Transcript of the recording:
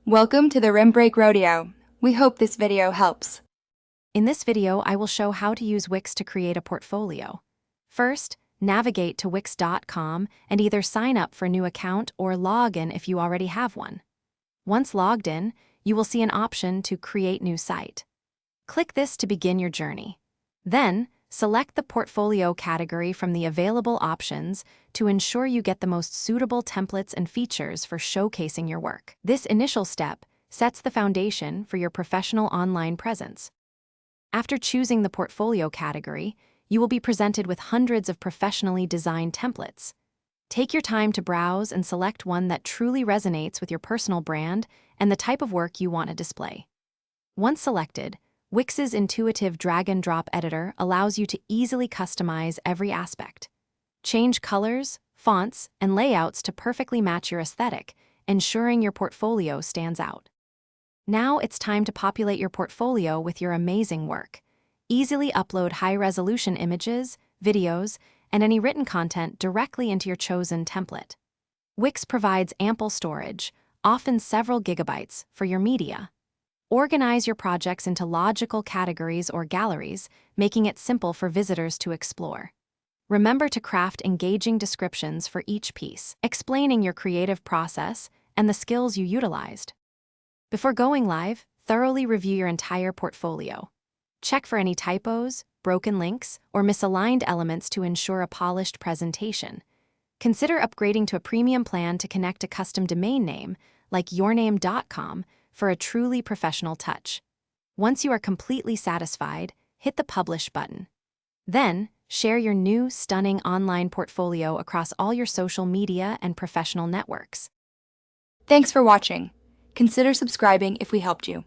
Welcome to the Rim Break Rodeo. We hope this video helps. In this video, I will show how to use Wix to create a portfolio. First, navigate to wix.com and either sign up for a new account or log in if you already have one. Once logged in, you will see an option to Create New Site. Click this to begin your journey. Then, select the portfolio category from the available options to ensure you get the most suitable templates and features for showcasing your work. This initial step sets the foundation for your professional online presence. After choosing the portfolio category, you will be presented with hundreds of professionally designed templates. Take your time to browse and select one that truly resonates with your personal brand and the type of work you want to display. Once selected, Wix's intuitive drag-and-drop editor allows you to easily customize every aspect. Change colors, fonts, and layouts to perfectly match your aesthetic, ensuring your portfolio stands out. Now it's time to populate your portfolio with your amazing work. Easily upload high-resolution images, videos, and any written content directly into your chosen template. Wix provides ample storage, often several gigabytes, for your media. Organize your projects into logical categories or galleries, making it simple for visitors to explore. Remember to craft engaging descriptions for each piece, explaining your creative process and the skills you utilized. Before going live, thoroughly review your entire portfolio. Check for any typos, broken links, or misaligned elements to ensure a polished presentation. Consider upgrading to a premium plan to connect a custom domain name, like yourname.com, for a truly professional touch. Once you are completely satisfied, hit the Publish button. Then, share your new, stunning online portfolio across all your social media and professional networks. Thanks for watching. Consider subscribing if we helped you.